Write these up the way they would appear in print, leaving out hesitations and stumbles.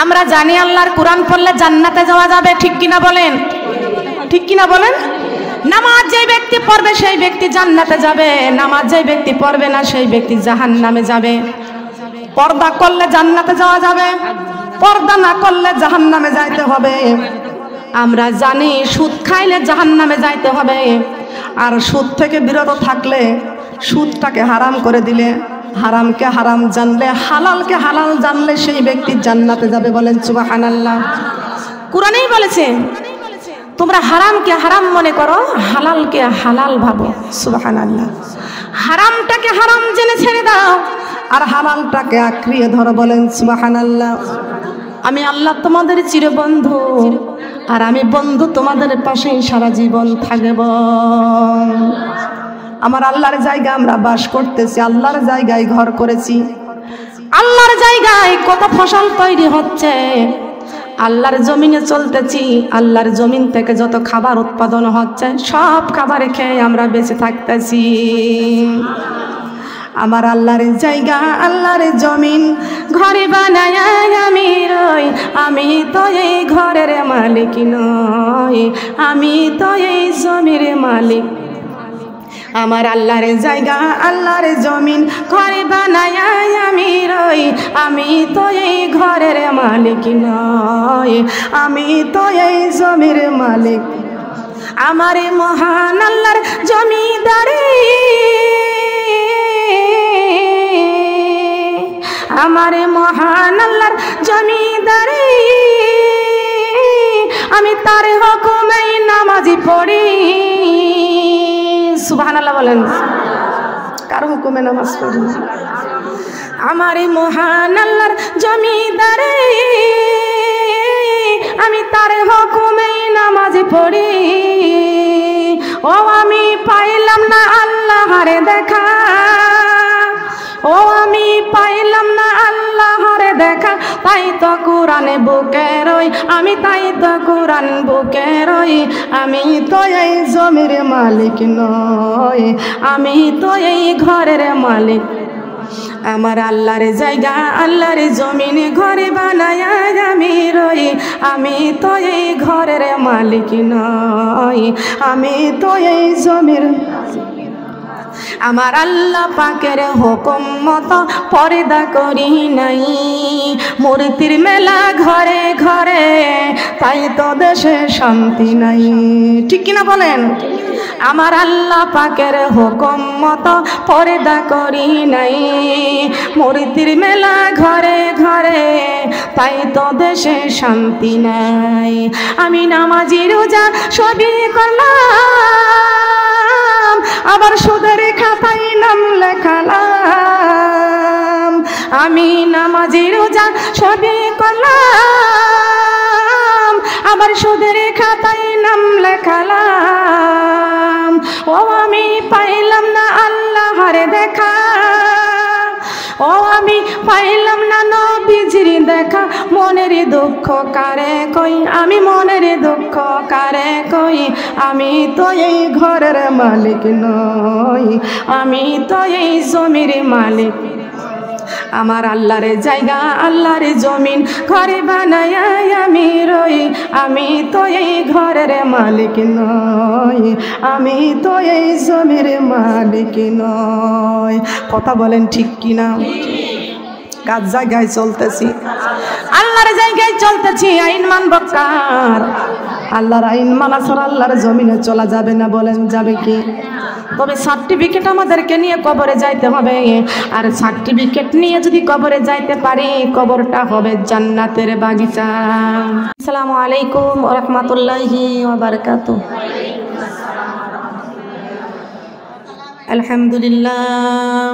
আমরা জানি আল্লাহর কোরআন পড়লে জান্নাতে যাওয়া যাবে, ঠিক কিনা বলেন? ঠিক কিনা বলেন? নামাজ যে ব্যক্তি পড়বে সেই ব্যক্তি জান্নাতে যাবে, নামাজ যে ব্যক্তি পড়বে না সেই ব্যক্তি জাহান্নামে যাবে। পর্দা করলে জান্নাতে যাওয়া যাবে, পর্দা না করলে জাহান্নামে যাইতে হবে। আমরা জানি সুদ খাইলে জাহান্নামে যাইতে হবে, আর সুদ থেকে বিরত থাকলে, সুদটাকে হারাম করে দিলে, হারামকে হারাম জানলে, হালালকে হালাল জানলে সেই ব্যক্তি জান্নাতে যাবে। বলেন সুবহানাল্লাহ। কোরআনেই বলেছে তোমরা হারামকে হারাম মনে করো, হালালকে হালাল ভাবো। সুবহানাল্লাহ। হারামটাকে হারাম জেনে ছেড়ে দাও, আর হালালটাকে আঁকড়িয়ে ধরো। বলেন সুবহানাল্লাহ। আমি আল্লাহ তোমাদের চিরবন্ধু, আর আমি বন্ধু তোমাদের পাশেই সারা জীবন থাকব। আমার আল্লাহর জায়গা আমরা বাস করতেছি, আল্লাহর জায়গায় ঘর করেছি, আল্লাহর জায়গায় কত ফসল তৈরি হচ্ছে, আল্লাহর জমিনে চলতেছি, আল্লাহর জমিন থেকে যত খাবার উৎপাদন হচ্ছে সব খাবার খেয়ে আমরা বেঁচে থাকতেছি। আমার আল্লাহর জায়গা, আল্লাহর জমিন, ঘরে বানায় আমি রই, আমি তো এই ঘরের মালিক নই, আমি তো এই জমির মালিক। আমার আল্লাহর জায়গা, আল্লাহর জমিন, ঘরে বানায় আমি রই, আমি তো এই ঘরের মালিক নই, আমি তো এই জমির মালিক। আমার মহান আল্লাহর জমিদারি, আমার মহান আল্লাহর জমিদারি, আমি তার হুকুমে নামাজি পড়ি। সুবহানাল্লাহ বলেন। কার হুকুমে নামাজ পড়ি? আমার মহান আল্লাহর জমিদারি, আমি তার হুকুমে নামাজ পড়ি। ও আমি পাইলাম না আল্লাহর দেখা, ও আমি পাইলাম না আল্লাহর দেখা, তাই তো কোরআনে বুকে রই, আমি তাই তো কোরআন বুকে রই, আমি তো এই জমির মালিক নই, আমি তো এই ঘরের মালিক। আমার আল্লাহর জায়গা, আল্লাহর জমিন, ঘরে বানায় আমি রই, আমি তো এই ঘরের মালিক নই, আমি তো এই জমির। আমার আল্লাহ পাকের হুকুম মতো পর্দা করি নাই, মূর্তির মেলা ঘরে ঘরে, তাই তো দেশে শান্তি নাই। ঠিক কিনা বলেন? আমার আল্লাহ পাকের হুকুম মতো পর্দা করি নাই, মূর্তির মেলা ঘরে ঘরে, তাই তো দেশে শান্তি নাই। আমি নামাজি রোজা সবই করলাম, আবার সুদের খাতায় নাম লেখালাম। আমি নামাজি রোজা সবই করলাম, আবার সুদের খাতায় নাম লেখালাম। ও আমি পাইলাম না আল্লাহর দেখা, ও আমি পাইলাম না নবীজির দেখা, মনের দুঃখ কারে কই, আমি মনের দুঃখ কারে কই, আমি তো এই ঘরের মালিক নই, আমি তো এই জমির মালিক। আমার আল্লাহর জায়গা, আল্লাহর জমিন, ঘরে বানায় আমি রই, আমি তো এই ঘরের মালিক নই, আমি তো এই জমির মালিক নই। কথা বলেন ঠিক কিনা? কার জায়গায় চলতেছি? আল্লাহর জায়গায় চলতেছি। আইন মানব কার? আল্লাহর আইন মানা ছাড়া আল্লাহর জমিনে চলা যাবে না। বলেন যাবে কি? তবে সার্টিফিকেট আমাদেরকে নিয়ে কবরে যাইতে হবে, আর সার্টিফিকেট নিয়ে যদি কবরে যাইতে পারি, কবরটা হবে জান্নাতের বাগিচা। আসসালামু আলাইকুম ওয়া রাহমাতুল্লাহি ওয়া বারাকাতুহু। আলহামদুলিল্লাহ,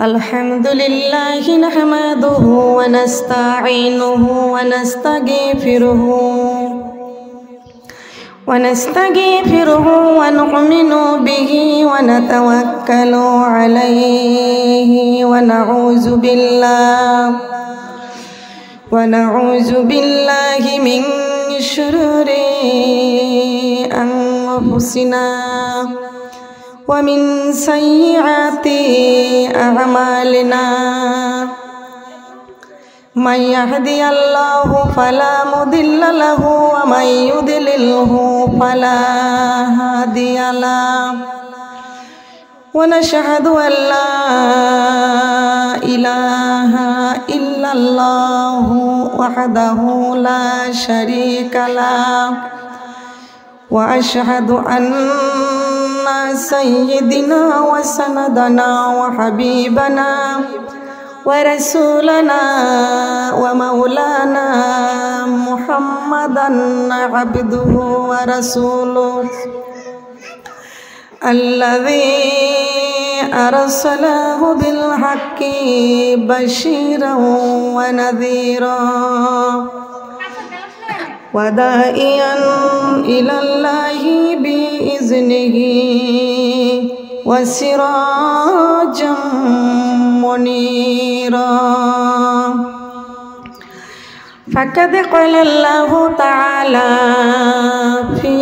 আলহামদুলিল্লাহি নাহমাদুহু ওয়া নাস্তাঈনুহু ওয়া নাস্তাগফিরুহু ونستغفره ونؤمن به ونتوكل عليه ونعوذ بالله من شرور أنفسنا ومن سيئات أعمالنا من يهدي الله فلا مضل له ومن يضلله فلا هادي له ونشهد أن لا إله إلا الله وحده لا شريك له وأشهد أن سيدنا وسندنا وحبيبنا ورسولنا ومولانا محمدا عبده ورسوله الذي أرسله بالحق بشيرا ونذيرا وداعيا إلى الله بإذنه وسراجا منيرا فقد قال الله تعالى في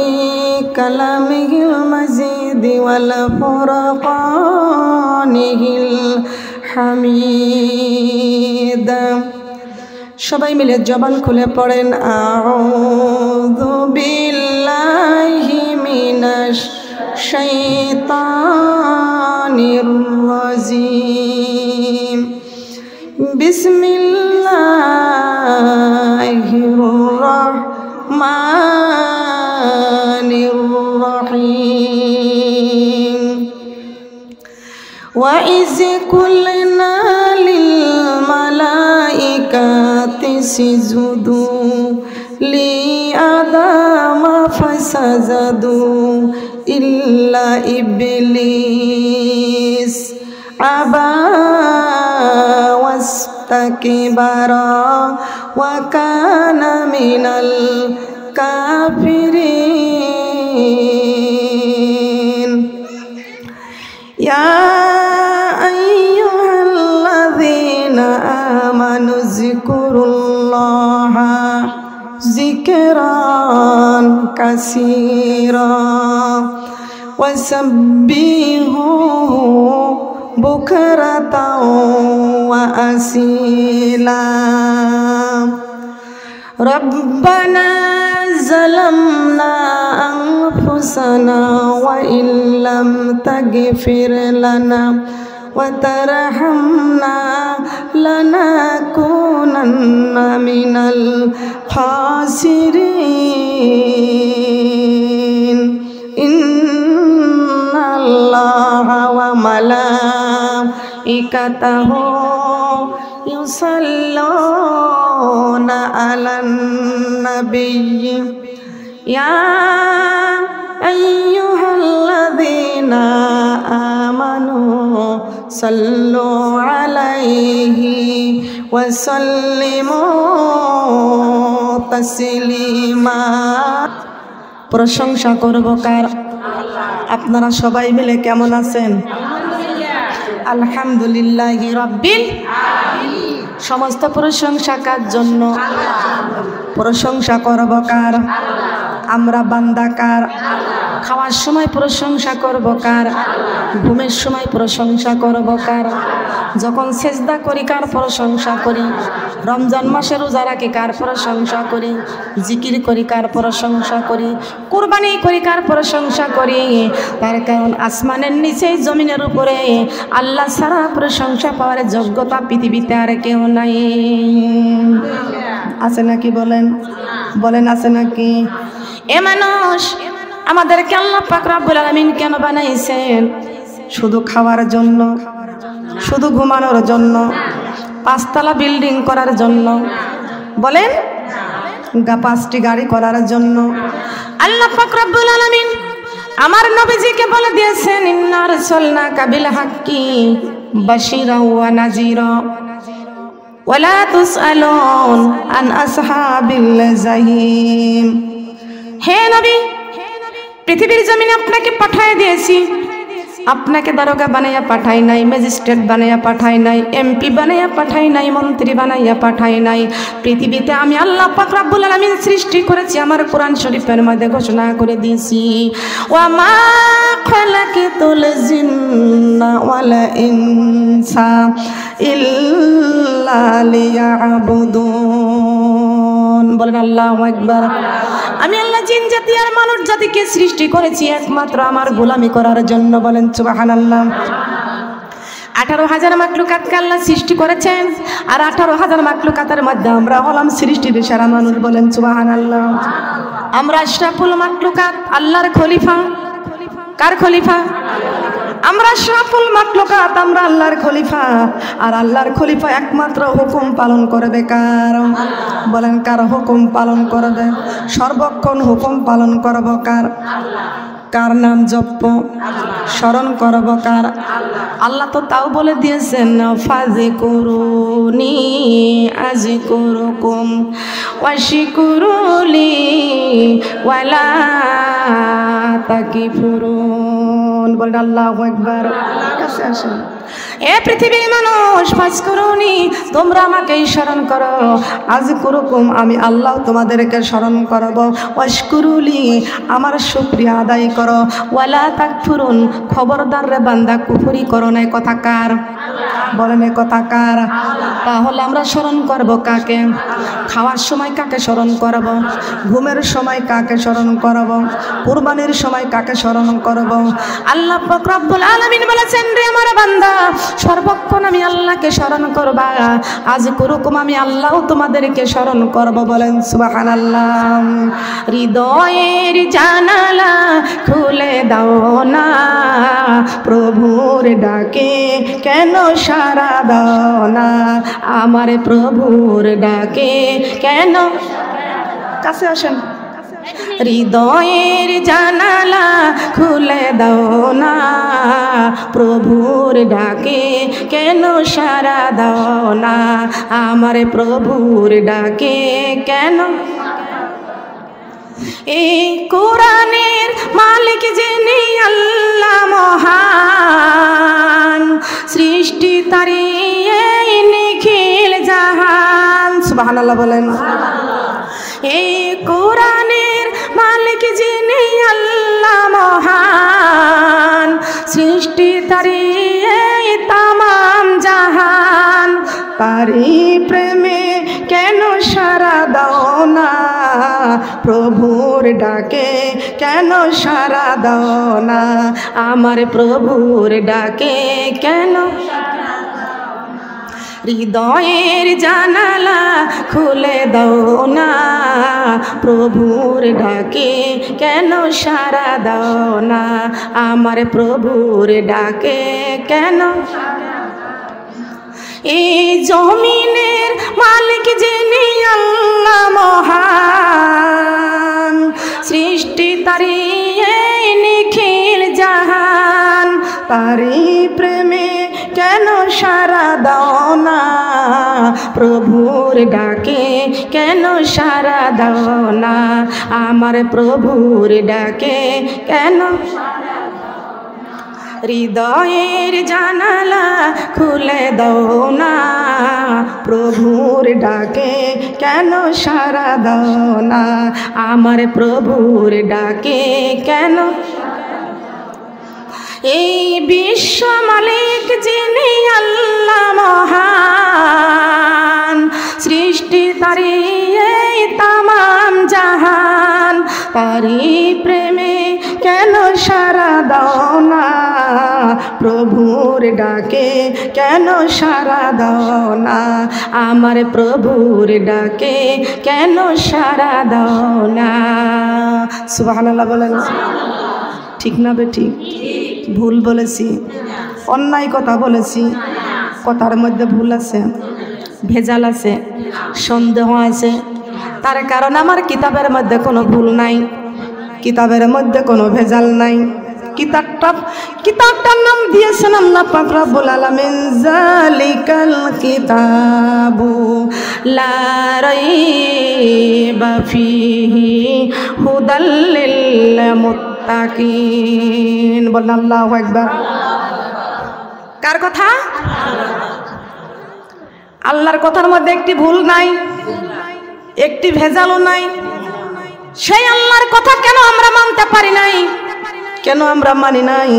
كلامه المجيد والفرقانه الحميد সবাই মিলে জবান খুলে পড়েন আউযু বিল্লাহি মিনাশ শাইতানির রাজিম বিসমিল্লাহির রাহমানির রহিম ওয়া ইয কুলনা লিল মালাইকাতি ইসজুদু লি আদামা ফাসাজাদু ইল্লা ইবলিস আবা ওয়াস্তাকবারা ওয়া কানা মিনাল কাফিরিন ইয়া আইয়ুহাল্লাযীনা আমানু যিকুরুল্লাহা যিকরান কাসীরা ওয়াসাব্বিহুহু বুকরাতাও ওয়া আসীলা রব্বানা যালামনা আনফুসানা ওয়া ইল্লাম তাগফির লানা ওয়া তারহামনা লানাকুনান্না মিনাল খাসিরিন ইন্নাল্লাহা ওয়া মালাইকাতাহু ইউসাল্লুনা আলান নাবিয়্যি ইয়া আইয়ুহাল্লাযীনা আমানু সাল্লু আলাইহি ওয়া সাল্লিমু তাসলিমা প্রশংসা করব কার আপনারা সবাই মিলে কেমন আছেন আলহামদুলিল্লাহি রাব্বিল আলামিন সমস্ত প্রশংসা কার জন্য প্রশংসা করব কার আমরা বান্দা কার খাওয়ার সময় প্রশংসা করব কার ঘুমের সময় প্রশংসা করব কার যখন সেজদা করি কার প্রশংসা করি রমজান মাসে রোজা রাখি কার প্রশংসা করি জিকির করি কার প্রশংসা করি কুরবানি করি কার প্রশংসা করি তার কারণ আসমানের নিচে জমিনের উপরে আল্লাহ ছাড়া প্রশংসা পাওয়ার যোগ্যতা পৃথিবীতে আর কেউ নাই আছে নাকি বলেন বলেন আছে নাকি এ মানুষ আমাদেরকে আল্লাহ পাক রব্বুল আলামিন কেন বানাইছেন শুধু খাওয়ার জন্য শুধু ঘুমানোর জন্য পাঁচতলা বিল্ডিং করার জন্য বলেন 5টি গাড়ি করার জন্য আল্লাহ পাক রব্বুল আলামিন আমার নবীজিকে বলে দিয়েছেন ইন্না আরসালনাকা বিল হাক্কি বাশীরা ওয়া নাযীরা ওয়ালা তুসআলুন আন আসহাবিল জাহিম হে নবী পৃথিবীর জমিনে আপনাকে পাঠিয়ে দিয়েছি আপনাকে দারোগা বানাইয়া পাঠাই নাই, ম্যাজিস্ট্রেট বানাইয়া পাঠাই নাই, এমপি বানাইয়া পাঠাই নাই, মন্ত্রী বানাইয়া পাঠাই নাই। পৃথিবীতে আমি আল্লাহ পাক রব্বুল আলামিন সৃষ্টি করেছি, আমার কোরআন শরীফের মধ্যে ঘোষণা করে দিয়েছি, ওয়া মা খালাকাতুল জিন্না ওয়াল ইনসা ইল্লা লিয়াবুদুন। বলেন আল্লাহু আকবার। আমি আল্লাহ জিন জাতি আর মানুষ জাতিকে সৃষ্টি করেছি একমাত্র আমার গোলামি করার জন্য। বলেন সুবহানাল্লাহ। 18,000 মাখলুকাতকে আল্লাহ সৃষ্টি করেছেন, আর 18,000 মাখলুকাতের মধ্যে আমরা হলাম সৃষ্টির সেরা মানুষ। বলেন সুবহানাল্লাহ। আমরা আশরাফুল মাখলুকাত, আল্লাহর খলিফা। কার খলিফা? আমরা আশরাফুল মাখলুকাত, আমরা আল্লাহর খলিফা। আর আল্লাহর খলিফা একমাত্র হুকুম পালন করবে কার? বলেন কার হুকুম পালন করবে? সর্বক্ষণ হুকুম পালন করব কার? কার নাম জপ স্মরণ করব কার? আল্লাহ তো তাও বলে দিয়েছেন, ফাযকুরুনি আযকুরুকুম ওয়াশকুরুলি ওয়ালা তাকফুরুন। বলেন আল্লাহু আকবার। কাছে আসেন। এ পৃথিবীর মানুষ, ফাযকুরুনি, তোমরা আমাকে স্মরণ করো, আযকুরুকুম, আমি আল্লাহ তোমাদেরকে স্মরণ করব, ওয়াশকুরুলি, আমার শুকরিয়া আদায় করো, ওয়ালা তাকফুরুন, খবরদার রে বান্দা কুফরি করো না। কথা কার? বলেন এ কথা কার? তাহলে আমরা স্মরণ করব কাকে? খাওয়ার সময় কাকে স্মরণ করব? ঘুমের সময় কাকে স্মরণ করব? কুরবানির সময় কাকে স্মরণ করব? আল্লাহ পাক রব্বুল আলামিন বলেছেন, রে আমার বান্দা, সর্বক্ষণ আমি আল্লাহকে স্মরণ করবা, আযকুরুকুম, আমি আল্লাহ তোমাদেরকে স্মরণ করব। বলেন সুবহানাল্লাহ। হৃদয়ের জানালা খুলে দাও না, প্রভুর ডাকে কেন সাড়া দাও না, আমার প্রভুর ডাকে কেন? কাছে আসেন। হৃদয়ের জানালা খুলে দাও না, প্রভুর ডাকে কেন সাড়া দাও না, আমার প্রভুর ডাকে কেন? এই কোরআনের মালিক যিনি আল্লাহ মহান, সৃষ্টি তারি এই নিখিল জাহান। সুবহানাল্লাহ বলেন। এই কোরআনের মালিক যিনি আল্লাহ মহান, সৃষ্টি তারি এই তামাম জাহান, তারি প্রেমে কেন সাড়া দাও না, প্রভুর ডাকে কেন সাড়া দাও না, আমার প্রভুর ডাকে কেন? হৃদয়ের জানালা খুলে দাও না, প্রভুর ডাকে কেন সাড়া দাও না, আমার প্রভুর ডাকে কেন? এই জমিনের মালিক যিনি আল্লাহ মহান, সৃষ্টি তারি এই নিখিল জাহান, তারি প্রেমে কেন সাড়া দাও না, প্রভুর ডাকে কেন সাড়া দাও না, আমার প্রভুর ডাকে কেন? হৃদয়ের জানালা খুলে দাও না, প্রভুর ডাকে কেন সাড়া দাও না, আমার প্রভুর ডাকে কেন? এই বিশ্ব মালিক যিনি আল্লাহ মহান, সৃষ্টি তারি এই তামাম জাহান, তারি প্রেমে কেন সাড়া দাও না, প্রভুর ডাকে কেন সাড়া দাও না, আমার প্রভুর ডাকে কেন সাড়া দাও না। সুবহানাল্লাহ বলেন। ঠিক না বেঠিক? ভুল বলেছি? অন্যায় কথা বলেছি? কথার মধ্যে ভুল আছে, ভেজাল আছে, সন্দেহ আছে? তার কারণ আমার কিতাবের মধ্যে কোনো ভুল নাই, কিতাবের মধ্যে কোনো ভেজাল নাই। কিতাবটার নাম দিয়েছেন আল্লাহ পাক রব্বুল আলামিন, যালিকাল কিতাবু লা রাইবা ফীহি হুদাল লিল মুত্তাকিন। মুত্তাকিন। বলেন আল্লাহু আকবার। কার কথা? আল্লাহর কথার মধ্যে একটি ভুল নাই, একটি ভেজালও নাই। সেই আল্লাহর কথা কেন আমরা মানতে পারি নাই? কেন আমরা মানি নাই?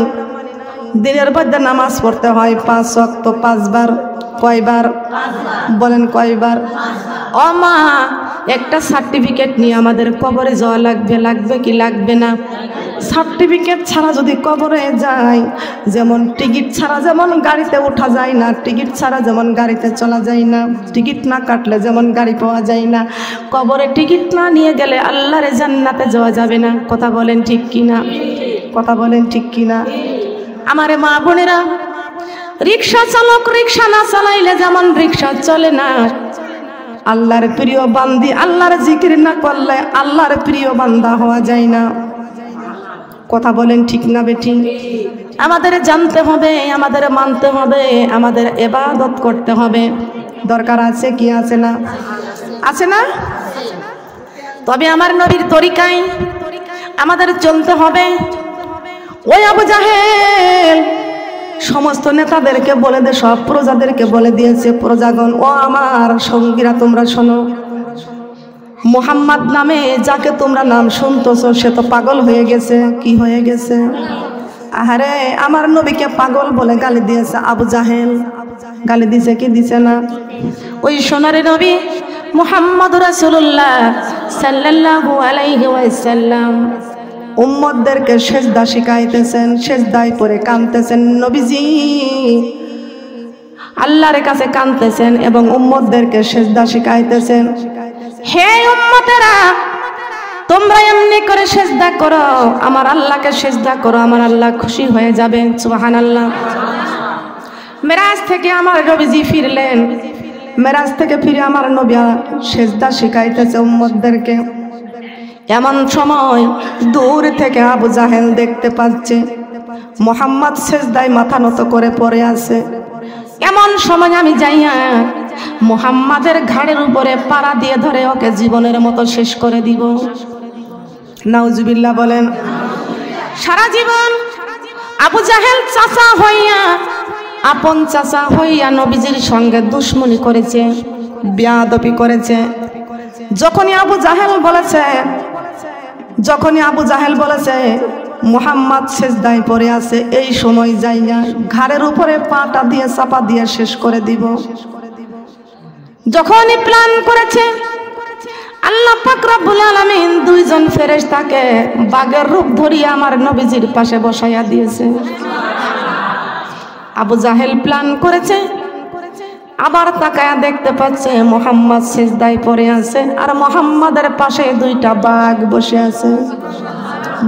দিনের মধ্যে নামাজ পড়তে হয় 5 ওয়াক্ত 5 বার। কয়বার? বলেন কয়বার? ও মা, একটা সার্টিফিকেট নিয়ে আমাদের কবরে যাওয়া লাগবে, লাগবে কি লাগবে না? সার্টিফিকেট ছাড়া যদি কবরে যায়, যেমন টিকিট ছাড়া যেমন গাড়িতে ওঠা যায় না, টিকিট ছাড়া যেমন গাড়িতে চলা যায় না, টিকিট না কাটলে যেমন গাড়ি পাওয়া যায় না, কবরে টিকিট না নিয়ে গেলে আল্লাহর জান্নাতে যাওয়া যাবে না। কথা বলেন ঠিক কিনা? কথা বলেন ঠিক কিনা? আমারে মা বোনেরা, রিক্সা চালক রিক্সা না চালাইলে যেমন রিক্সা চলে না, আল্লাহর প্রিয় বান্দি আল্লাহর জিকির না করলে আল্লাহর প্রিয় বান্দা হওয়া যায় না। কথা বলেন ঠিক না বেঠি? আমাদের জানতে হবে, আমাদের মানতে হবে, আমাদের ইবাদত করতে হবে। দরকার আছে কি আছে না? আছে না? তবে আমার নবীর তরিকায় আমাদের চলতে হবে। ওই আবু জাহেল সমস্ত নেতাদেরকে বলে দে, সব প্রজাদেরকে বলে দিয়েছে, প্রজাগণ ও আমার সঙ্গীরা তোমরা শোনো, মুহাম্মদ নামে যাকে তোমরা নাম শুনতেছ সে তো পাগল হয়ে গেছে। কি হয়ে গেছে? আহারে আমার নবীকে পাগল বলে গালি দিয়েছে আবু জাহেল। গালি দিছে কি দিছে না? ওই সোনারে নবী মুহাম্মদ রাসূলুল্লাহ সাল্লাল্লাহু আলাইহি ওয়াসাল্লাম উম্মতদেরকে সেজদা শিখাইতেছেন, সেজদায় পড়ে কাঁদতেছেন। নবীজি আল্লাহর কাছে কাঁদতেছেন এবং উম্মতদেরকে সেজদা শিখাইতেছেন। হে উম্মতেরা, তোমরা এমনি করে সেজদা করো, আমার আল্লাহকে সেজদা করো, আমার আল্লাহ খুশি হয়ে যাবেন। সুবহানাল্লাহ। মেরাজ থেকে আমার নবীজি ফিরলেন, মেরাজ থেকে ফিরে আমার নবী সেজদা শিখাইতেছে উম্মতদেরকে। এমন সময় দূর থেকে আবু জাহেল দেখতে পাচ্ছে মুহাম্মদ সেজদায় মাথা নত করে পড়ে আছে। এমন সময় আমি যাইয়া মুহাম্মাদের ঘাড়ের উপরে পাড়া দিয়ে ধরে ওকে জীবনের মতো শেষ করে দিব। নাউজুবিল্লাহ বলেন। সারা জীবন আবু জাহেল চাচা হইয়া, আপন চাচা হইয়া নবীজির সঙ্গে দুশমনি করেছে, বেয়াদবি করেছে। যখনই আবু জাহেল বলেছে মুহাম্মদ সেজদায় পড়ে আছে, এই সময় যাইয়া ঘাড়ের উপরে পাটা দিয়ে চাপা দিয়ে শেষ করে দিব। যখনই প্ল্যান করেছে আল্লাহ পাক রব্বুল আলামিন দুইজন ফেরেশতাকে বাঘের রূপ ধরিয়ে আমার নবীজির পাশে বসাইয়া দিয়েছে। আবু জাহেল প্ল্যান করেছে, আবার তাকায়া দেখতে পাচ্ছে মুহাম্মদ সিজদায় পড়ে আছে আর মুহাম্মাদের পাশে দুইটা বাঘ বসে আছে।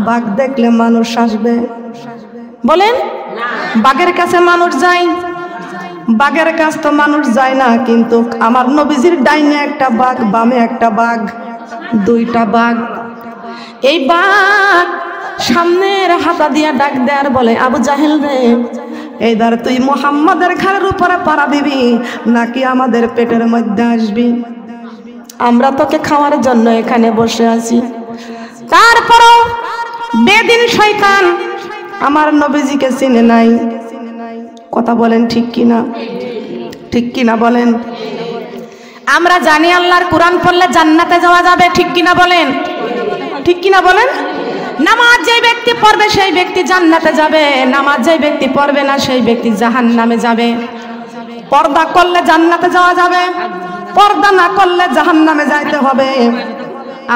বাঘ দেখলে মানুষ আসবে? বলেন, বাঘের কাছে মানুষ যায়? বাঘের কাছে তো মানুষ যায় না, কিন্তু আমার নবীজির ডাইনে একটা বাঘ, বামে একটা বাঘ, দুইটা বাঘ। এই বাঘ সামনের হাতা দিয়া ডাক দেয়ার বলে, আবু জাহেল রে, এইবার তুই মুহাম্মাদের ঘাড়ের উপরে পাড়া দিবি নাকি আমাদের পেটের মধ্যে আসবি? আমরা তোকে খাওয়ার জন্য এখানে বসে আছি। তারপরও বেদিন শয়তান আমার নবীজিকে চিনে নাই। কথা বলেন ঠিক কিনা? ঠিক কিনা বলেন? আমরা জানি আল্লাহর কোরআন পড়লে জান্নাতে যাওয়া যাবে, ঠিক কিনা বলেন? ঠিক কিনা বলেন? নামাজ যে ব্যক্তি পড়বে সেই ব্যক্তি জান্নাতে যাবে, নামাজ যে ব্যক্তি পড়বে না সেই ব্যক্তি জাহান্নামে যাবে। পর্দা করলে জান্নাতে যাওয়া যাবে, পর্দা না করলে জাহান্নামে যাইতে হবে।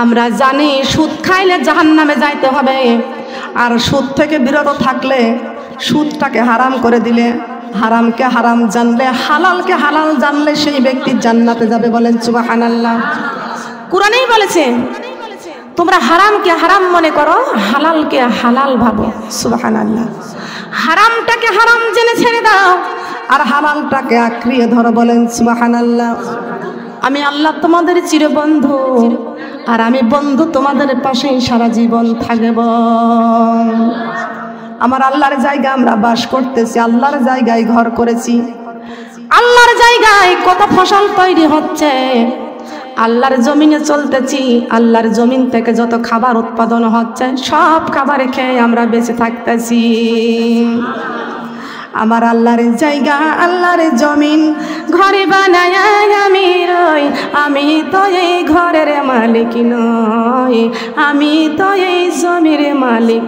আমরা জানি সুদ খাইলে জাহান্নামে যাইতে হবে, আর সুদ থেকে বিরত থাকলে, সুদটাকে হারাম করে দিলে, হারামকে হারাম জানলে, হালালকে হালাল জানলে সেই ব্যক্তি জান্নাতে যাবে। বলেন সুবহানাল্লাহ। কোরআনেই বলেছে তোমরা হারামকে হারাম মনে করো, হালালকে হালাল ভাবো। সুবহানাল্লাহ। হারামটাকে হারাম জেনে ছেড়ে দাও আর হালালটাকে আঁকড়িয়ে ধরো। বলেন সুবহানাল্লাহ। আমি আল্লাহ তোমাদের চিরবন্ধু, আর আমি বন্ধু তোমাদের পাশেই সারা জীবন থাকব। আমার আল্লাহর জায়গা আমরা বাস করতেছি, আল্লাহর জায়গায় ঘর করেছি, আল্লাহর জায়গায় কত ফসল তৈরি হচ্ছে, আল্লাহর জমিনে চলতেছি, আল্লাহর জমিন থেকে যত খাবার উৎপাদন হচ্ছে সব খাবার খেয়ে আমরা বেঁচে থাকতেছি। আমার আল্লাহর জায়গা, আল্লাহর জমিন, ঘরে বানায় আমি রই, আমি তো এই ঘরের মালিক নই, আমি তো এই জমির মালিক।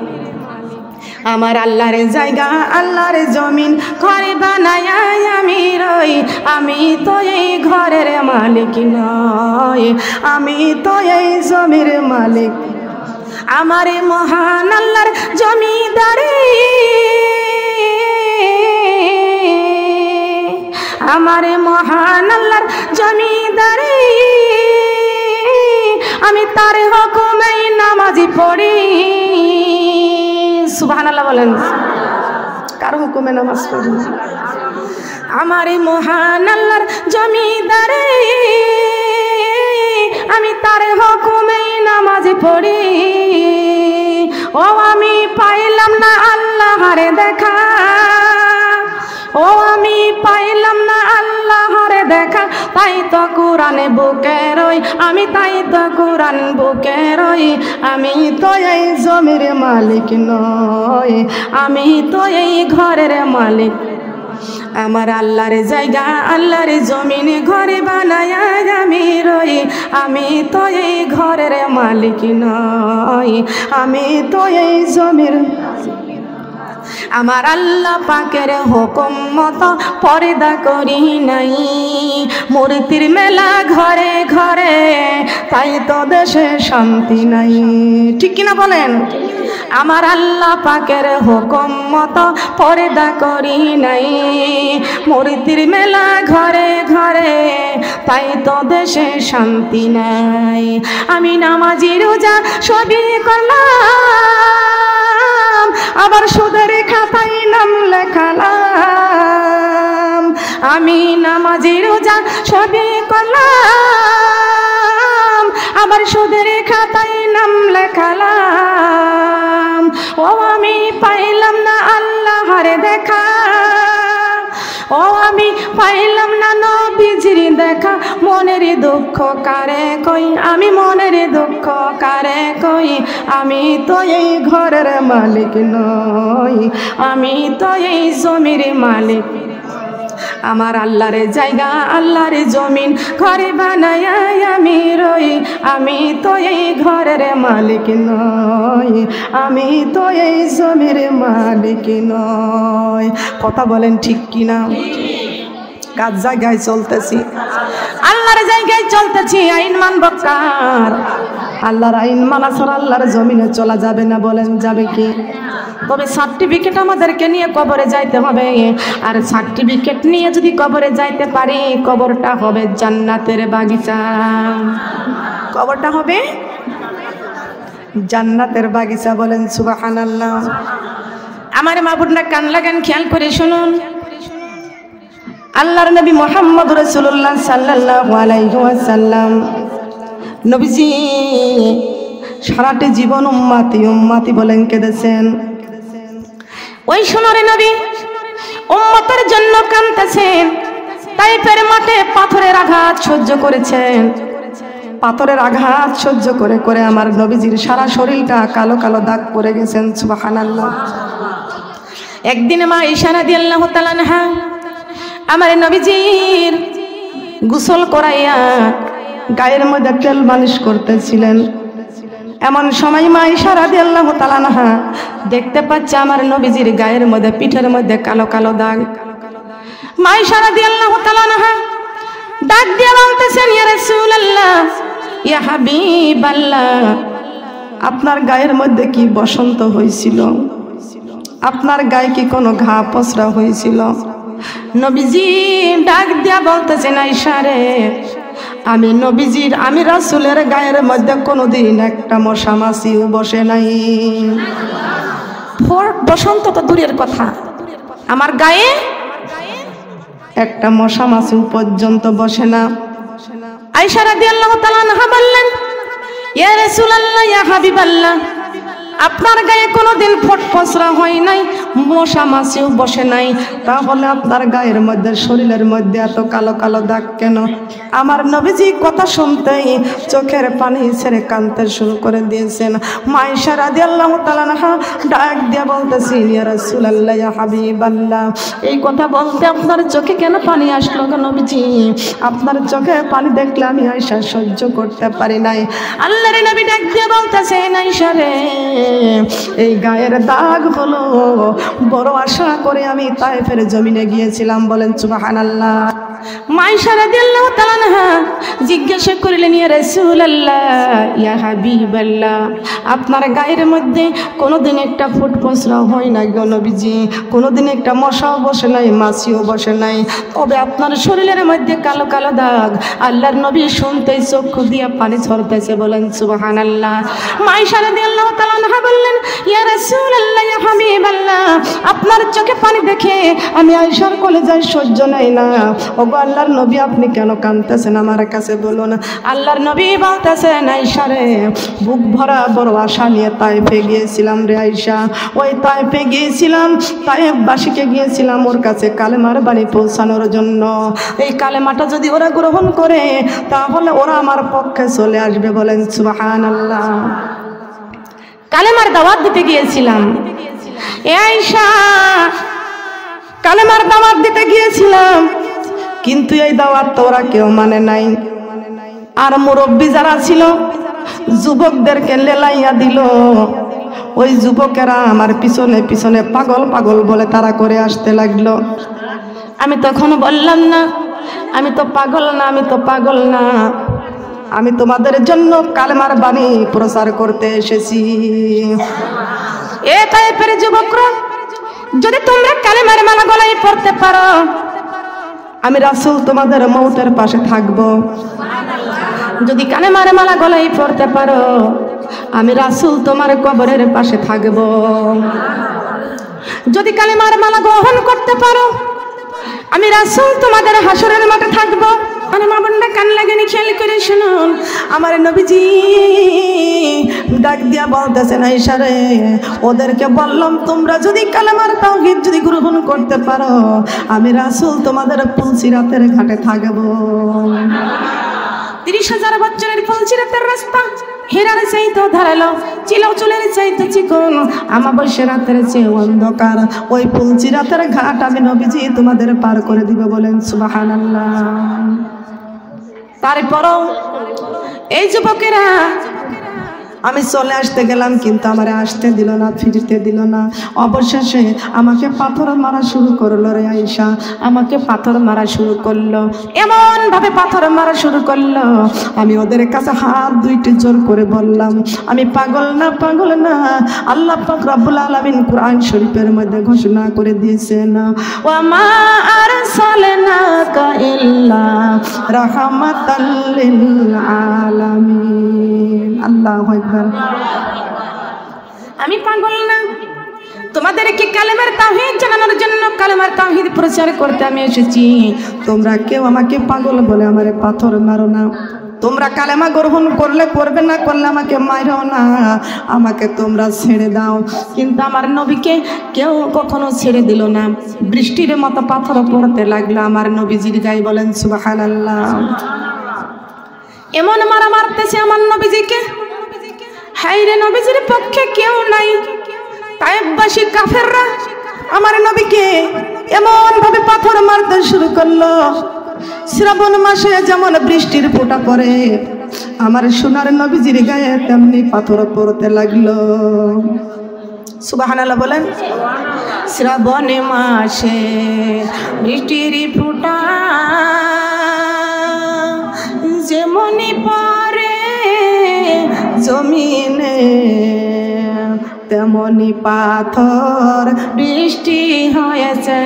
আমার আল্লাহর জায়গা, আল্লাহর জমিন, ঘরে বানায় আমি রই, আমি তো এই ঘরের মালিক নই, আমি তো এই জমির মালিক। আমার মহান আল্লাহর জমিদারি, আমার মহান আল্লাহর জমিদারি, আমি তার হুকুমে নামাজি পড়ি। সুবহানাল্লাহ বলেন। কার হুকুমে নামাজ পড়ি? আমার মহান আল্লাহর জমিদারি, আমি তার হুকুমে নামাজি পড়ি। ও আমি পাইলাম না আল্লাহর দেখা, ও আমি পাইলাম না আল্লাহর দেখা, তাই তো কোরআনে বুকে রই, আমি তাই তো কোরআন বুকে রই, আমি তো এই জমির মালিক নই, আমি তো এই ঘরের মালিক। আমার আল্লাহর জায়গা, আল্লাহর জমিন, ঘরে বানায় আমি রই, আমি তো এই ঘরের মালিক নই, আমি তো এই জমির। আমার আল্লাহ পাকের হুকুম মতো পর্দা করি নাই, মূর্তির মেলা ঘরে ঘরে, তাই তো দেশে শান্তি নাই। ঠিক কিনা বলেন? আমার আল্লাহ পাকের হুকুম মতো পর্দা করি নাই, মূর্তির মেলা ঘরে ঘরে, তাই তো দেশে শান্তি নাই। আমি নামাজি রোজা সবই করলাম, আবার সুদের খাতায় নাম লেখালাম। আমি নামাজি রোজা সবই করলাম, আবার সুদের খাতায় নাম লেখালাম। ও আমি পাইলাম না আল্লাহর দেখা, ও আমি পাইলাম না নবীজির দেখা, মনের দুঃখ কারে কই, আমি মনের দুঃখ কারে কই, আমি তো এই ঘরের মালিক নই, আমি তো এই জমির মালিক। আমার আল্লাহর জায়গা, আল্লাহর জমিন, ঘরে বানায় আমি রই, আমি তো এই ঘরের মালিক নই, আমি তো এই জমির মালিক নই। কথা বলেন ঠিক কিনা? কার জায়গায় চলতেছি? আল্লাহর জায়গায় চলতেছি। আইন মানব কার? আল্লাহর আইন মানা ছাড়া আল্লাহর জমিনে চলা যাবে না। বলেন যাবে কি? তবে সার্টিফিকেট আমাদেরকে নিয়ে কবরে যাইতে হবে, আর সার্টিফিকেট নিয়ে যদি কবরে যাইতে পারি, কবরটা হবে জান্নাতের বাগিচা। কবরটা হবে জান্নাতের বাগিচা। বলেন সুবহানাল্লাহ। আমার মা বোনরা কান লাগান, খেয়াল করে শুনুন। আল্লাহর নবী মুহাম্মদ রাসূলুল্লাহ সাল্লাল্লাহু আলাইহি ওয়াসাল্লাম নবীজি সারাটি জীবন উম্মতি উম্মতি বলেন কেঁদেছেন। ওই সোনারে নবী উম্মতের জন্য কাঁদতেছেন। তাইফের মাঠে পাথরের আঘাত সহ্য করেছেন। পাথরের আঘাত সহ্য করে করে আমার নবীজির সারা শরীরটা কালো কালো দাগ পড়ে গেছেন। সুবহানাল্লাহ। একদিন মা আয়েশা রাদিয়াল্লাহু তাআলা আনহা আমার নবীজির গোসল করাইয়া গায়ের মধ্যে তেল মালিশ করতেছিলেন। এমন সময় মা আয়েশা রাদিয়াল্লাহু তাআলা আনহা দেখতে পাচ্ছে আমার নবীজির গায়ের মধ্যে, পিঠের মধ্যে কালো কালো দাগ। মা আয়েশা রাদিয়াল্লাহু তাআলা আনহা ডাক দিয়ে বলতেছেন, ইয়া রাসূলুল্লাহ, ইয়া হাবিবাল্লাহ, আপনার গায়ের মধ্যে কি বসন্ত হয়েছিল? আপনার গায়ে কি কোনো ঘা পচরা হয়েছিল? নবীজি ডাক দিয়া বলতেছেন, আয়েশা রে, আমি নবীজির, আমি রাসূলের গায়ের মধ্যে কোনোদিন একটা মশা মাছিও বসে নাই। বসন্ত তো দূরের কথা, আমার গায়ে একটা মশা মাছি পর্যন্ত বসে না। আয়েশা রাদিয়াল্লাহু তাআলা আনহা বললেন, ইয়া রাসূলুল্লাহ, ইয়া হাবিবাল্লাহ, আপনার গায়ে কোনোদিন ফটফসরা হয় নাই, মশা মাছিও বসে নাই, তাহলে আপনার গায়ের মধ্যে শরীরের মধ্যে এত কালো কালো দাগ কেন? আমার নবীজি কথা শুনতেই চোখের পানি ছেড়ে কাঁদতে শুরু করে দিয়েছেন। মা আয়েশা রাদিয়াল্লাহু তাআলা আনহা ডাক দিয়ে বলতেছেন, ইয়া রাসূলুল্লাহ, ইয়া হাবিবাল্লাহ, এই কথা বলতে আপনার চোখে কেন পানি আসলো গো নবীজি? আপনার চোখে পানি দেখলে আমি আয়েশা সহ্য করতে পারি নাই। আল্লাহর নবী ডাক দিয়ে বলতেছেন, আয়েশা রে, এই গায়ের দাগ হলো বড় আশা করে আমি তায়েফের জমিনে গিয়েছিলাম। বলেন সুবহানাল্লাহ। মা আয়েশা রাদিয়াল্লাহু তাআলা আনহা জিজ্ঞাসা করলেন, ইয়া রাসূলুল্লাহ, ইয়া হাবিবাল্লাহ, আপনার গায়ের মধ্যে কোনোদিন একটা ফুটফসরা হয় না গো নবীজি? কোনোদিন একটা মশাও বসে নাই, মাছিও বসে নাই, তবে আপনার শরীরের মধ্যে কালো কালো দাগ। আল্লাহর নবী শুনতেই চক্ষু দিয়ে পানি ঝরতেছে। বলেন সুবহানাল্লাহ। মা আয়েশা রাদিয়াল্লাহু তাআলা আনহা বললেন, ইয়া রাসূলুল্লাহ, ইয়া হাবিবাল্লাহ, আপনার চোখে পানি দেখে আমি আয়েশার কলেজায় সহ্য নাই না। ওগো আল্লাহর নবী, আপনি কেন কাঁদতেছেন আমার কাছে বলুন। আল্লাহর নবী বলতেছেন, আয়েশা রে, বুক ভরা বড় আশা নিয়ে তায়েফে গিয়েছিলাম রে আয়েশা। ওই তায়েফে গিয়েছিলাম, তায়েফবাসীকে গিয়েছিলাম ওর কাছে কালেমার বাণী পৌঁছানোর জন্য। এই কালেমাটা যদি ওরা গ্রহণ করে তাহলে ওরা আমার পক্ষে চলে আসবে। বলেন সুবহানাল্লাহ। কালেমার দাওয়াত দিতে গিয়েছিলাম এ আয়েশা, কালেমার দাওয়াত দিতে গিয়েছিলাম, কিন্তু এই দাওয়াত তো ওরা কেউ মানে নাই। আর মুরব্বী যারা ছিল যুবকদেরকে লেলাইয়া দিল। ওই যুবকেরা আমার পিছনে পিছনে পাগল পাগল বলে তারা করে আসতে লাগলো। আমি তখন বললাম, না, আমি তো পাগল না, আমি তো পাগল না, আমি তোমাদের জন্য কালেমার বাণী প্রচার করতে এসেছি। এ তায়েফের যুবকরা, যদি তোমরা কালেমার মালা গলায় পড়তে পারো, আমি রাসূল তোমাদের মওতের পাশে থাকবো। যদি কালেমার মালা গলায় পড়তে পারো, আমি রাসূল তোমার কবরের পাশে থাকবো। যদি কালেমার মালা গ্রহণ করতে পারো, আমি রাসূল তোমাদের হাসরের মাঠে থাকবো। মানে মা বোনরা কান লাগেনি, খেয়াল করে শুনুন। আমার নবীজি ডাক দিয়া বলতেছেন, আয়েশা রে, ওদেরকে বললাম, তোমরা যদি কালেমার তাওহীদ যদি গ্রহণ করতে পারো, আমি রাসূল তোমাদের পুলসিরাতের ঘাটে থাকবো। 30,000 বছরের পুলসিরাতের রাস্তা হেরার চাইতে ধারালো, চিলাচুলের চাইতে চিকন, আমাবস্যা রাতের চেয়ে অন্ধকার। ওই পুলসিরাতের ঘাট আমি নবীজি তোমাদের পার করে দিব। বলেন সুবহানাল্লাহ। তারপরও এই যুবকেরা, আমি চলে আসতে গেলাম কিন্তু আমারে আসতে দিল না, ফিরতে দিল না। অবশেষে আমাকে পাথর মারা শুরু করলো রে আয়েশা, আমাকে পাথর মারা শুরু করলো। এমন ভাবে পাথর মারা শুরু করলো, আমি ওদের কাছে হাত দুইটি জোর করে বললাম, আমি পাগল না, পাগল না। আল্লাহ পাক রব্বুল আলামিন কোরআন শরীফের মধ্যে ঘোষণা করে দিয়েছেন, ওয়া মা আরসালনাকা ইল্লা রাহমাতাল লিল আলামিন। আল্লাহু আকবার। আমি পাগল না, তোমাদেরকে কালেমার তাওহীদ জানানোর জন্য, কালেমার তাওহীদ প্রচার করতে আমি এসেছি। তোমরা কেউ আমাকে পাগল বলে আমারে পাথর মারো না। তোমরা কালেমা গ্রহণ করলে করবে, না করলে আমাকে মারো না, আমাকে তোমরা ছেড়ে দাও। কিন্তু আমার নবীকে কেউ কখনো ছেড়ে দিল না। বৃষ্টির মতো পাথর পড়তে লাগলো আমার নবীজির গায়ে। বলেন সুবহানাল্লাহ। এমন মারা মারতেছে আমার নবীজিকে, হায়রে নবীজির পক্ষে কেউ নাই। তায়েফবাসী কাফেররা আমার নবীকে এমন ভাবে পাথর মারতে শুরু করলো। শ্রাবণ মাসে যেমন বৃষ্টির ফোঁটা পড়ে, আমার সোনার নবীজির গায়ে তেমনি পাথর পড়তে লাগলো। সুবহানাল্লাহ বলেন। শ্রাবণ মাসে বৃষ্টির ফোঁটা যেমনি পড়ে জমিনে, তেমনি পাথর বৃষ্টি হয়েছে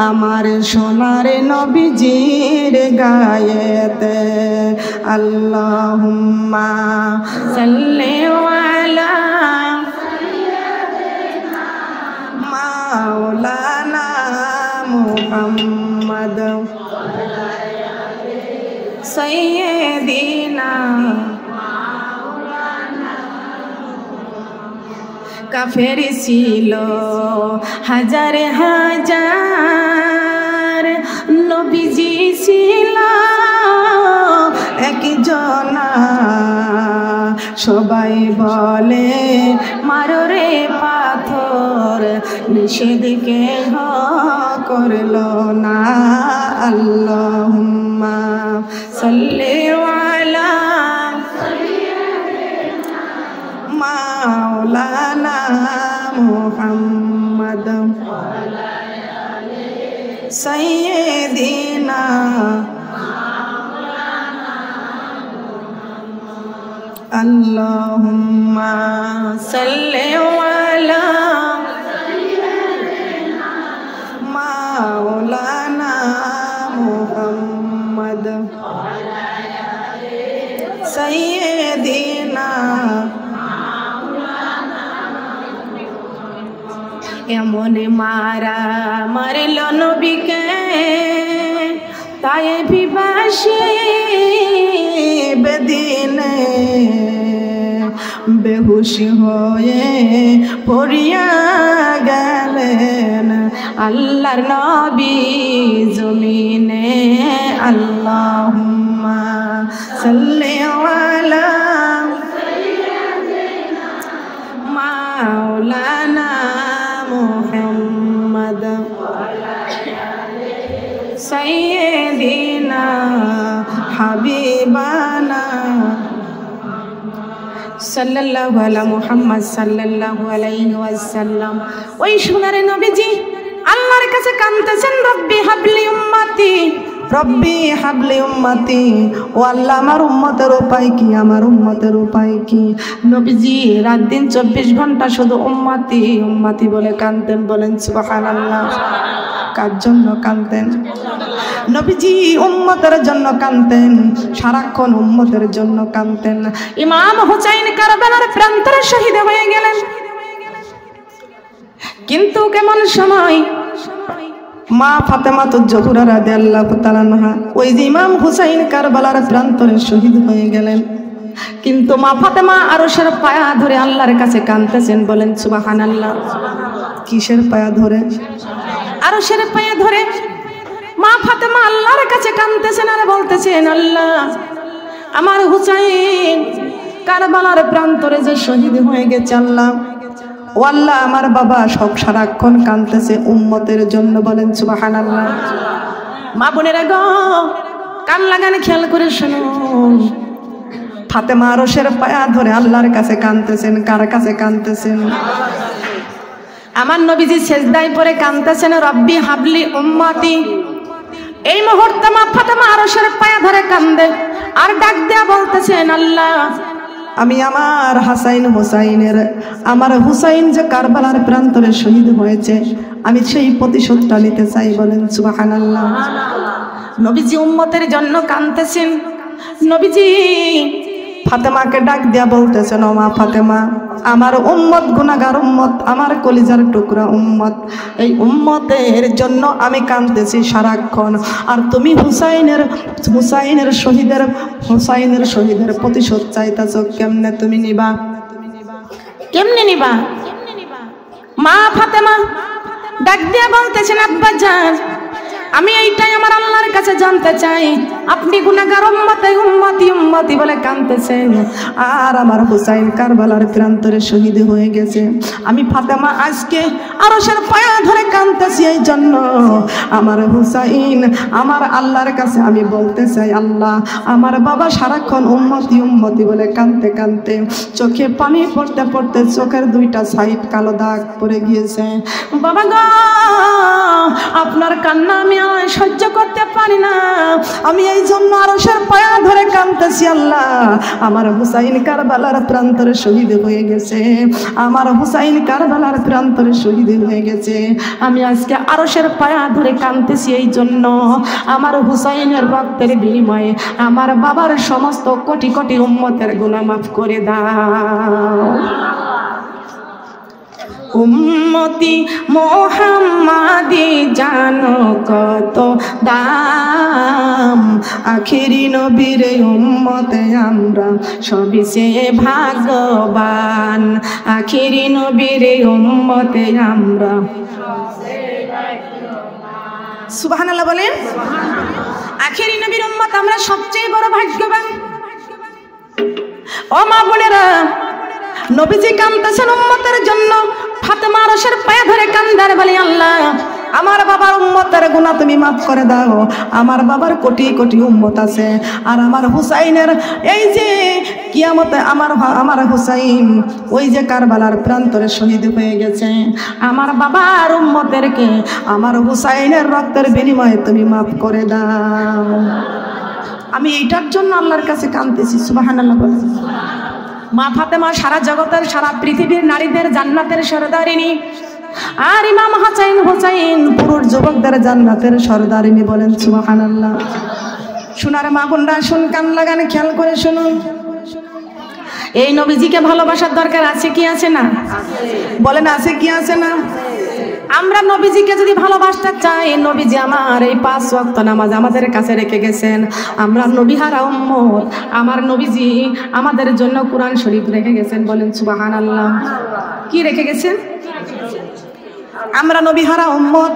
আমার সোনার নবীজির গায়েতে। আল্লাহুম্মা সাল্লি আলা মাওলানা মুহাম্মদ সাইয়্যিদিনা কাফের ছিল হাজার হাজার, নবীজি ছিল একজনা। সবাই বলে মারো রে পাথর, নিষেধ কেহ করলো না। আল্লাহুম্মা সাল্লি আলা মাওলানা মুহাম্মদ সাইয়্যিদিনা আল্লাহুম্মা সাল্লি আলা মাওলানা মুহাম্মদ সাইয়্যিদিনা। এমন মারা মারল নবীকে তাই বিবাসী বেদিনে, বেহুশি হয়ে পড়িয়া গেলেন আল্লাহর নবী জমিনে। আল্লাহুম্মা সাল্লি আলা মাওলানা মুহাম্মদ সাইয়্যিদিনা হাবিবানা সাল্লাল্লাহু আলা মুহাম্মদ সাল্লাল্লাহু আলাইহি ওয়াসাল্লাম। ওই সোনার নবীজি আল্লাহর কাছে কাঁদতেছেন, রব্বি হাবলি উম্মতি, রব্বি হাবলি উম্মতি। ও আল্লাহ, আমার উম্মতের উপায় কি, আমার উম্মতের উপায় কি? নবীজি রাত দিন 24 ঘন্টা শুধু উম্মতি উম্মতি বলে কাঁদতেন। বলেন সুবহানাল্লাহ। কার জন্য কাঁদতেন? নবীজি উম্মতের জন্য কাঁদতেন, সারাক্ষণ উম্মতের জন্য কাঁদতেন। ইমাম হুসাইন কারবালার প্রান্তরে শহীদ হয়ে গেলেন, কিন্তু কেমন সময় মা ফাতেমা জোহরা রাদিয়াল্লাহু তাআলা আনহা, ওই যে ইমাম হুসাইন কারবালার প্রান্তরে শহীদ হয়ে গেলেন, কিন্তু মা ফাতেমা আরশের পায়া ধরে আল্লাহর কাছে কাঁদতেছেন। বলেন সুবহানাল্লাহ। কিসের পায়া ধরে? আরশের পায়া ধরে মা ফাতেমা আল্লাহর কাছে কাঁদতেছেন আর বলতেছেন, আল্লাহ, আমার হুসাইন কারবালার প্রান্তরে যে শহীদ হয়ে গেছে, আল্লাহ ও আল্লাহ, আমার বাবা সব সারাক্ষণ কাঁদতেছে উম্মতের জন্য। বলেন সুবহানাল্লাহ। মা বোনেরা গো, কান লাগান, খেয়াল করে শুনুন। ফাতেমা আরশের পায়া ধরে আল্লাহর কাছে কাঁদতেছেন। কার কাছে কাঁদতেছেন? আমার নবীজি সেজদায় পড়ে কাঁদতেছেন, রব্বি হাবলি উম্মতি। এই মুহূর্তে মা ফাতেমা আরশের পায়া ধরে কাঁদে আর ডাক দেয়া বলতেছেন, আল্লাহ, আমি আমার হাসাইন হুসাইনের, আমার হুসাইন যে কারবালার প্রান্তরে শহীদ হয়েছে, আমি সেই প্রতিশোধটা নিতে চাই। বলেন সুবহানাল্লাহ। নবীজি উম্মতের জন্য কাঁদতেছেন। নবীজি ফাতেমাকে ডাক দিয়া বলতেছেন, ও মা ফাতেমা, আমার উম্মত গুনাহগার উম্মত, আমার কলিজার টুকরা উম্মত, এই উম্মতের জন্য আমি কাঁদতেছি সারাক্ষণ। আর তুমি হুসাইনের শহীদের প্রতিশোধ চাইতেছ, কেমনে তুমি নিবা? কেমনে নিবা? মা ফাতেমা ডাক দিয়া বলতেছেন, আব্বা জান, আমি এইটাই আমার আল্লাহর কাছে জানতে চাই, আপনি গুনাহগার উম্মতে উম্মতি উম্মতি বলে কাঁদতেছেন, আর আমার হুসাইন কারবালার প্রান্তরে শহীদ হয়ে গেছে। আমি ফাতেমা আজকে আরশের পায়া ধরে কাঁদতেছি এই জন্য, আমার হুসাইন আমার আল্লাহর কাছে আমি বলতে চাই, আল্লাহ, আমার বাবা সারাক্ষণ উম্মতি উম্মতি বলে কাঁদতে কাঁদতে চোখে পানি পড়তে পড়তে চোখের দুইটা সাইড কালো দাগ পড়ে গিয়েছে। বাবা গো, আপনার কান্না আমি সহ্য করতে পারি না, আমি এই জন্য আরশের পায়া ধরে কাঁদতেছি। আল্লাহ, আমার হুসাইন কারবালার প্রান্তরে শহীদ হয়ে গেছে, আমার হুসাইন কারবালার প্রান্তরে শহীদ হয়ে গেছে। আমি আজকে আরশের পায়া ধরে কাঁদতেছি এই জন্য, আমার হুসাইনের রক্তের বিনিময়ে আমার বাবার সমস্ত কোটি কোটি উম্মতের গুনাহ মাফ করে দাও। উম্মতি মোহাম্মদি জানো কত দাম, আখিরি নবীর উম্মতে আমরা সবচেয়ে ভাগ্যবান, আখিরি নবীর উম্মতে আমরা। সুবহানাল্লাহ বলেন। আখিরি নবীর উম্মত আমরা সবচেয়ে বড় ভাগ্যবান। ও মা বোনেরা, নবীজি কাঁদতেছেন উম্মতের জন্য। ফাতেমা আরশের পায়ে ধরে কান্দার বলে, আল্লাহ আমার বাবার উম্মতের গুনাহ তুমি মাফ করে দাও। আমার বাবার কোটি কোটি উম্মত আছে, আর আমার হুসাইনের এই যে কিয়ামতে আমার হুসাইন ওই যে কারবালার প্রান্তরে শহীদ হয়ে গেছে। আমার বাবার উম্মতেরকে আমার হুসাইনের রক্তের বিনিময়ে তুমি মাফ করে দাও। আমি এইটার জন্য আল্লাহর কাছে কাঁদতেছি। সুবহানাল্লাহ বলেন। মা ফাতেমা সারা জগতের সারা পৃথিবীর নারীদের জান্নাতের সরদারিনী, আর ইমাম হাসান হোসাইন পুরুষ যুবকদের জান্নাতের সরদারিনী। বলেন সুবহানাল্লাহ। শোনার মা বোনরা শুন, কান লাগান, খেয়াল করে শুনুন। এই নবীজিকে ভালোবাসার দরকার আছে কি আছে না? বলেন আছে কি আছে না? আমরা নবীজিকে যদি ভালোবাসতে চাই, নবীজি আমার এই 5 ওয়াক্ত নামাজ আমাদের কাছে রেখে গেছেন। আমরা নবীহারা উম্মত, আমার নবীজি আমাদের জন্য কোরআন শরীফ রেখে গেছেন। বলেন সুবহানাল্লাহ। কি রেখে গেছেন? আমরা নবীহারা উম্মত,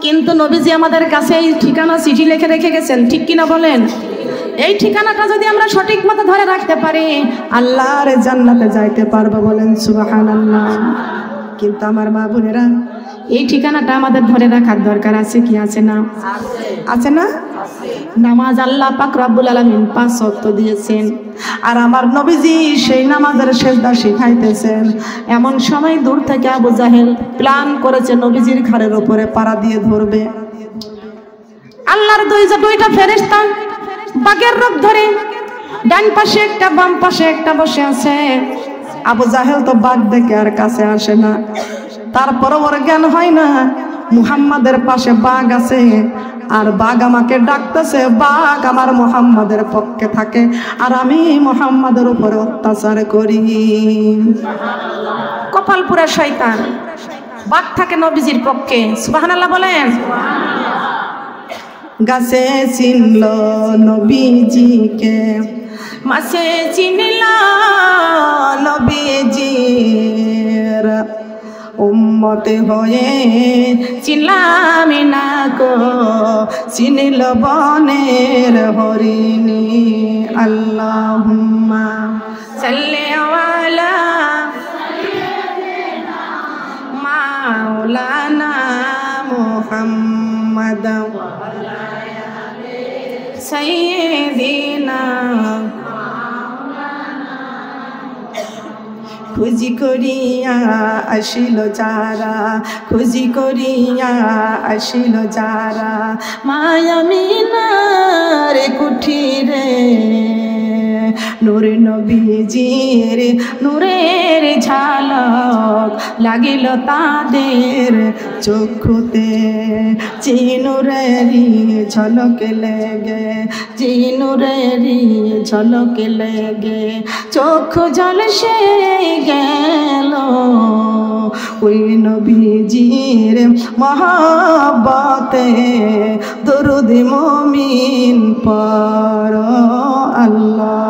কিন্তু নবীজি আমাদের কাছে এই ঠিকানা চিঠি লিখে রেখে গেছেন। ঠিক কিনা বলেন? এই ঠিকানাটা যদি আমরা সঠিক মতো ধরে রাখতে পারি, আল্লাহর জান্নাতে যাইতে পারবো। বলেন সুবহানাল্লাহ। কিন্তু আমার মা বোনেরা, এই ঠিকানাটা আমাদের ধরে রাখার দরকার আছে কি আছে না? আছে না? নামাজ আল্লাহ পাক রব্বুল আলামিন 5 ওয়াক্ত দিয়েছেন, আর আমার নবীজি সেই নামাজের সিজদা শিখাইতেছেন। এমন সময় দূর থেকে আবু জাহেল প্ল্যান করেছে নবীজির ঘাড়ের উপরে পাড়া দিয়ে ধরবে। আল্লাহর দুইটা ফেরেশতা বাঘের রূপ ধরে ডান পাশে একটা বাম পাশে একটা বসে আছে। আবু জাহেল তো বাঘ দেখে আর কাছে আসে না। তারপরও ওর জ্ঞান হয় না মুহাম্মাদের পাশে বাঘ আছে, আর বাঘ আমাকে ডাকতেছে। বাঘ আমার মুহাম্মাদের পক্ষে থাকে, আর আমি মুহাম্মাদের উপরে অত্যাচার করি। কপাল পুরা শয়তান। বাঘ থাকে নবীজির পক্ষে। সুবহানাল্লাহ বলেন। গাছে চিনল নবীজিকে, মাছে চিনল নবীজির উম্মতে হয়ে চিনলাম না গো, চিনল বনের হরিণী। আল্লাহুম্মা সাল্লি আলা মাওলানা মুহাম্মাদ সাইয়্যিদিনা। খুঁজি করিয়া আসিল যারা, খুঁজি করিয়া আসিল যারা, মায়ামিনার কুঠিরে নূর নবীজির নূরের ঝালক লাগিল তাদের চক্ষুতে। চিনুরেরি ঝলক লেগে, চিনুরেরি ঝলক লেগে চক্ষু ঝলসে গেল ওই নবীজির মহব্বতে। দরুদ মুমিন পড়ো আল্লাহ।